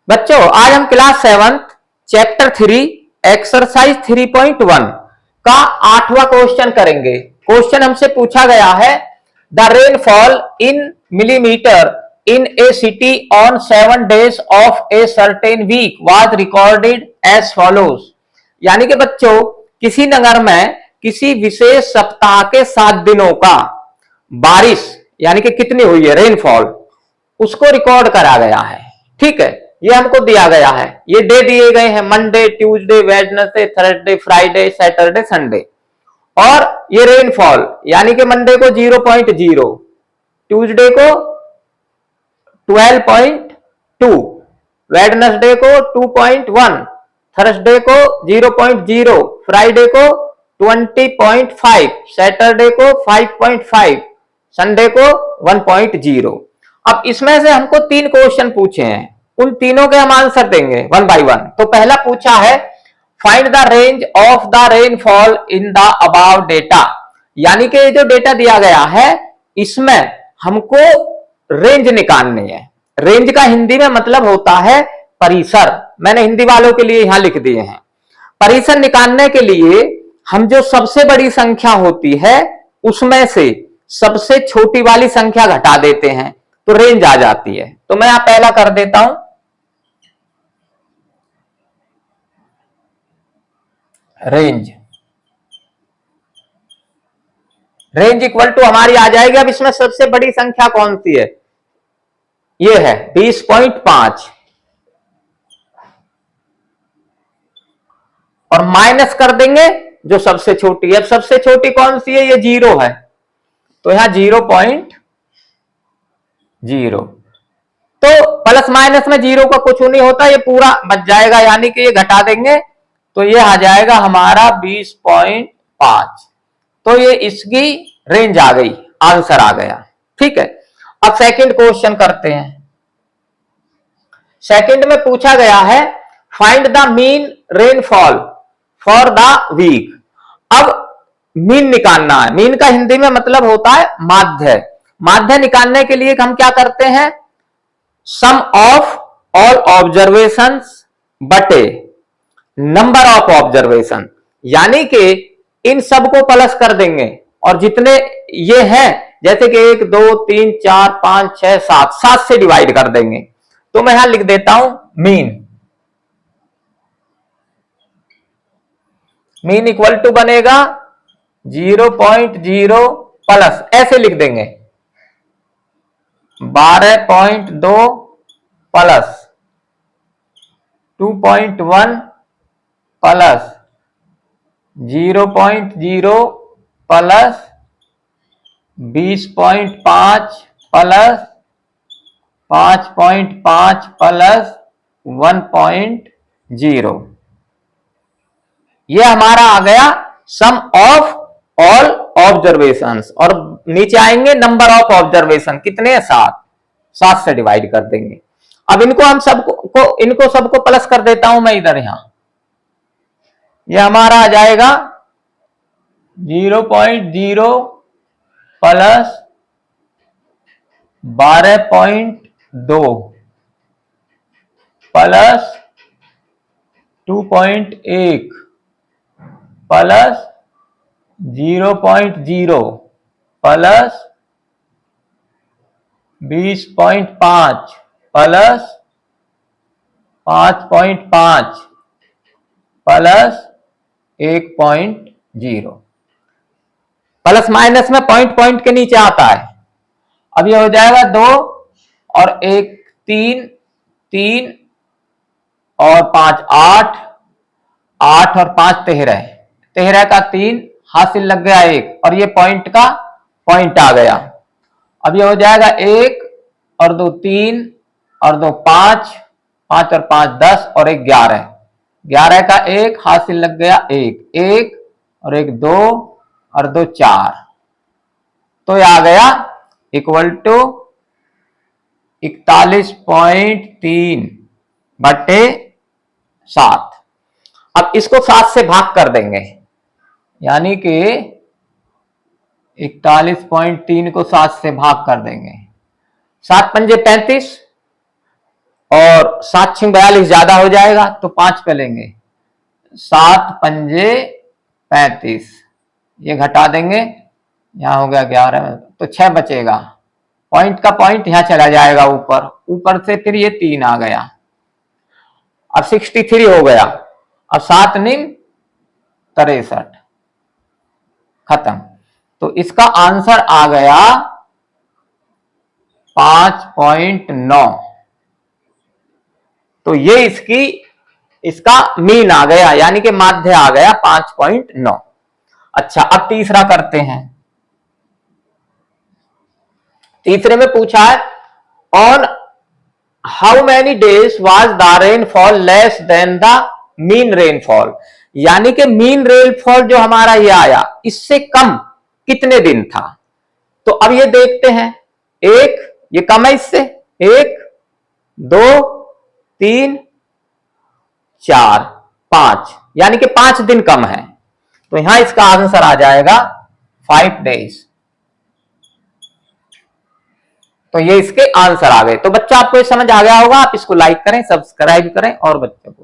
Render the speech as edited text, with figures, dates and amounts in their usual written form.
बच्चों आज हम क्लास 7 चैप्टर 3 एक्सरसाइज 3.1 का 8वां क्वेश्चन करेंगे। क्वेश्चन हमसे पूछा गया है the rainfall in millimetre in a city on 7 days of a certain week was recorded as follows. यानी कि बच्चों किसी नगर में किसी विशेष सप्ताह के 7 दिनों का बारिश यानी कि कितनी हुई है रेनफॉल उसको रिकॉर्ड करा गया है। ठीक है, ये हमको दिया गया है, ये डे दिए गए हैं Monday, Tuesday, Wednesday, Thursday, Friday, Saturday, Sunday. और ये रेनफॉल यानी कि मंडे को 0.0, ट्यूसडे को 12.2, वेडनेसडे को 2.1, थर्सडे को 0.0, फ्राइडे को 20.5, सैटरडे को 5.5, संडे को 1.0। अब इसमें से हमको 3 क्वेश्चन पूछे हैं, उन तीनों के हम आंसर देंगे वन बाय वन। तो पहला पूछा है find the range of the rainfall in the above data, यानी कि जो डेटा दिया गया है इसमें हमको रेंज निकालनी है। रेंज का हिंदी में मतलब होता है परिसर, मैंने हिंदी वालों के लिए यहां लिख दिए हैं। परिसर निकालने के लिए हम जो सबसे बड़ी संख्या होती है उसमें से सबसे छोटी वाली संख्या घटा देते हैं तो रेंज आ जाती है। तो मैं यहां पहला कर देता हूं रेंज। रेंज इक्वल टू हमारी आ जाएगी, अब इसमें सबसे बड़ी संख्या कौन सी है, ये है 20.5 और माइनस कर देंगे जो सबसे छोटी है। अब सबसे छोटी कौन सी है, ये 0 है तो यहां 0.0। तो प्लस माइनस में 0 का कुछ नहीं होता, ये पूरा बच जाएगा, यानी कि ये घटा देंगे तो ये आ जाएगा हमारा 20.5। तो ये इसकी रेंज आ गई, आंसर आ गया। ठीक है, अब सेकंड क्वेश्चन करते हैं। सेकंड में पूछा गया है find the mean rainfall for the week. अब मीन निकालना है, मीन का हिंदी में मतलब होता है माध्य। माध्य निकालने के लिए हम क्या करते हैं, सम ऑफ ऑल ऑब्जर्वेशंस बटे नंबर ऑफ ऑब्जर्वेशन, यानी कि इन सबको प्लस कर देंगे और जितने ये हैं जैसे कि 1 2 3 4 5 6 7 7 से डिवाइड कर देंगे। तो मैं यहां लिख देता हूं मीन। मीन इक्वल टू बनेगा 0.0 प्लस ऐसे लिख देंगे 12.2 plus 2.1 plus 0.0 plus 20.5 plus 5.5 plus 1.0। ये हमारा आ गया सम ऑफ ऑल ऑब्जर्वेशंस और नीचे आएंगे नंबर ऑफ ऑब्जर्वेशन कितने हैं 7, 7 से डिवाइड कर देंगे। अब इनको हम इनको सबको प्लस कर देता हूं मैं इधर, यहां ये हमारा आ जाएगा 0.0 plus 12.2 plus 2.1 plus 0.0 plus 20.5 plus 5.5 plus 1.0। Plus minus में पॉइंट के नीचे आता है। अब ये हो जाएगा 2 और 1 3, 3 और 5 8, 8 और 5 13, 13 का 3 हासिल लग गया 1 और ये पॉइंट का पॉइंट आ गया। अब ये हो जाएगा 1 और 2 3 और 2 5, 5 और 5 10 और 1 11, 11 का 1 हासिल लग गया 1, 1 और 1 2 और 2 4। तो ये आ गया इक्वल टू 41.3 बटे 7। अब इसको 7 से भाग कर देंगे, यानी कि 41.3 को 7 से भाग कर देंगे। 7 पंजे 35, और 7 6 42 ज्यादा हो जाएगा तो 5 पे लेंगे, 7 पंजे 35, ये घटा देंगे, यहां हो गया 11 तो 6 बचेगा, पॉइंट का पॉइंट यहां चला जाएगा ऊपर, ऊपर से फिर ये 3 आ गया, अब 63 हो गया, अब 7 9 63, खत्म। तो इसका आंसर आ गया 5.9। तो ये इसका मीन आ गया, यानी कि माध्य आ गया 5.9। अच्छा, अब तीसरा करते हैं। तीसरे में पूछा है on how many days was the rainfall less than the mean rainfall, यानी कि मीन रेनफॉल जो हमारा ये आया इससे कम कितने दिन था। तो अब ये देखते हैं, एक ये कम है इससे, 1 2 3 4 5, यानी कि 5 दिन कम है, तो यहां इसका आंसर आ जाएगा 5 डेज। तो ये इसके आंसर आ गए। तो बच्चा आपको ये समझ आ गया होगा, आप इसको लाइक करें, सब्सक्राइब करें और बच्चों को